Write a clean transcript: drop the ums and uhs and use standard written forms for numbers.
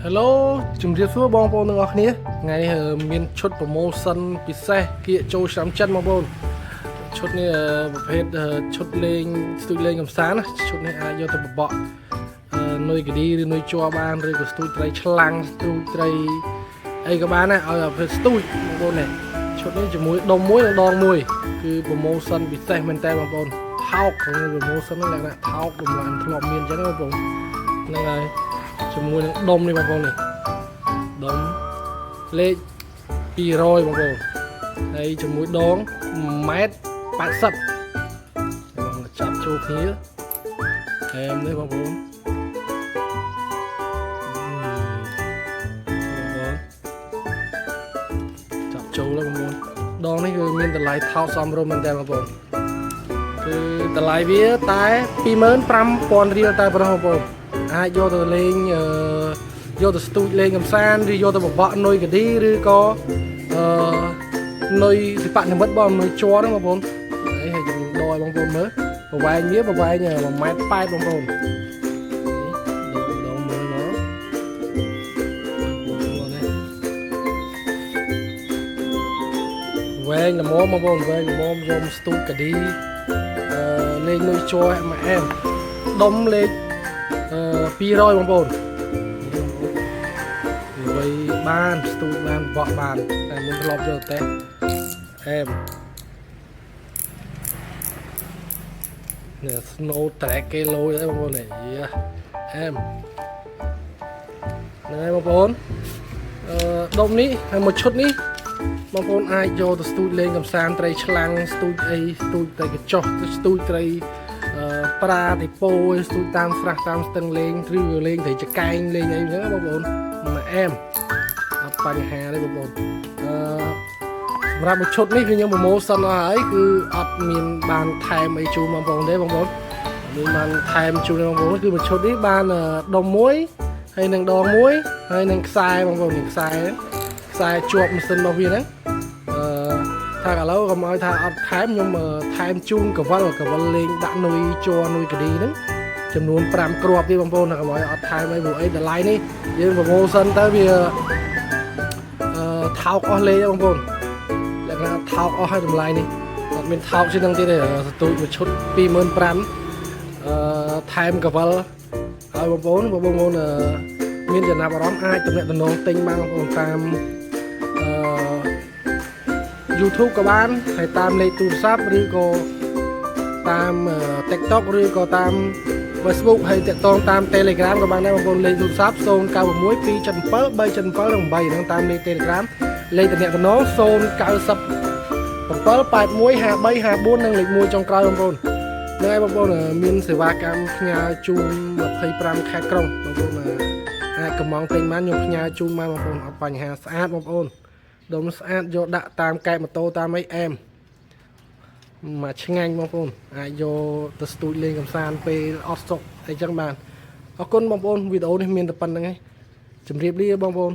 Hello ជំរាបសួរបងប្អូនទាំងអស់គ្នាថ្ងៃមានឈុត promotion ពិសេសគៀកចូលឆ្នាំចិនបងប្អូនឈុតនេះប្រភេទឈុតលេងស្ទូចលេងកំសាន្តណាឈុតនេះអាចយកទៅបបក់នុយកឌីឬនុយជ័របានឬក៏ស្ទូចត្រីឆ្លាំងស្ទូចត្រីអីក៏បានដែរឲ្យប្រភេទស្ទូចបងប្អូននេះឈុតនេះជាមួយដុំមួយនិងដងមួយគឺ promotion ពិសេសមែនតើបងប្អូនថោកក្នុង promotion ហ្នឹងលក្ខណៈថោកតម្លៃធ្លាប់មានអញ្ចឹងបងប្អូនហ្នឹងហើយជាមួយនឹងដុំនេះបងប្អូននេះដុំលេខ200បងប្អូនហើយជាមួយដង1.80 m ចាប់ចូលគ្នាអែមនេះបងប្អូនចាប់ចូលแล้วបងប្អូនដងនេះគឺមានតម្លៃថោកសមរម្យមែនតើបងប្អូនគឺតម្លៃវាតែ 25,000 រៀលតែប៉ុណ្ណោះបងប្អូនអាចយកទៅលេងយកទៅស្ទូចលេងកំសាន្តឬយកទៅបបក់នុយកឌីឬក៏នុយសិប្បនិមិត្តបងនុយជ័រហ្នឹងបងប្អូនហើយយើងដកឲ្យបងប្អូនមើលប្រវែងវាប្រវែង 1.8 m បងប្អូនដងមើលមកវែងល្មមបងប្អូនវែងល្មមយកស្ទូចកឌីលេងនុយជ័រមួយអែមដុំលេខ200បងប្អូនល្បីបានស្ទូចបានបកបានតែមុនធ្លាប់យកតែអែមនេះ Snow Track គេលយដែរបងប្អូននេះអែមហ្នឹងហើយបងប្អូនដុំនេះហើយមួយឈុតនេះបងប្អូនអាចយកទៅស្ទូចលេងកំសាន្តត្រីឆ្លាំងស្ទូចអីស្ទូចត្រីកញ្ចុះស្ទូចត្រីប្រាទីពោស្ទូចតាមស្រះតាមស្ទឹងលេងឬលេងត្រីចកែងលេងអីចឹងបងប្អូនមកអែមអត់បញ្ហាទេបងប្អូនសម្រាប់មួយឈុតនេះគឺខ្ញុំប្រម៉ូសិនអស់ហើយគឺអត់មានបានថែមអីជូនបងប្អូនទេបងប្អូនមានបានថែមជូនបងប្អូនគឺមួយឈុតនេះបានដុំមួយហើយនឹងដងមួយហើយនឹងខ្សែបងប្អូននឹងខ្សែជាប់ម៉ាស៊ីនរបស់វាហ្នឹងថាឥឡូវកុំឲ្យថាអត់ថែមខ្ញុំថែមជូនកវលលេងដាក់នុយជ័រនុយកឌីហ្នឹងចំនួន5គ្រាប់ទេបងប្អូនថាកុំឲ្យអត់ថែមអីព្រោះអីតម្លៃនេះយើងប្រម៉ូសិនទៅវាថោកអស់លេងបងប្អូនលក្ខណៈថោកអស់ហើយតម្លៃនេះអត់មានថោកជាងហ្នឹងទៀតទេស្ទូចមួយឈុត 25,000 ថែមកវលហើយបងប្អូនមានចំណាប់អារម្មណ៍អាចទំនាក់ទំនងទិញបានបងប្អូនតាមYouTube ក៏បានហើយតាមលេខទូរស័ព្ទឬក៏តាម TikTok ឬក៏តាម Facebook ហើយតាក់ទងតាម Telegram ក៏បានដែរបងប្អូនលេខទូរស័ព្ទ096 277 377 8ហ្នឹងតាមលេខ Telegram លេខតំណែង097 81 53 54និងលេខ1ចុងក្រោយបងប្អូនហ្នឹងហើយបងប្អូនមានសេវាកម្មផ្ញើជូន25ខេត្តក្រុងបងប្អូនអាចកំងទិញបានខ្ញុំផ្ញើជូនបានបងប្អូនអត់បញ្ហាស្អាតបងប្អូនដុំស្អាតយកដាក់តាមកែបម៉ូតូតាមអីអែមមកឆ្ងាញ់បងប្អូនអាចយកទៅស្ទូចលេងកំសាន្តពេលអត់សុខអីចឹងបានអរគុណបងប្អូនវីដេអូនេះមានតែប៉ុណ្្នឹងឯងជម្រាបលាបងប្អូន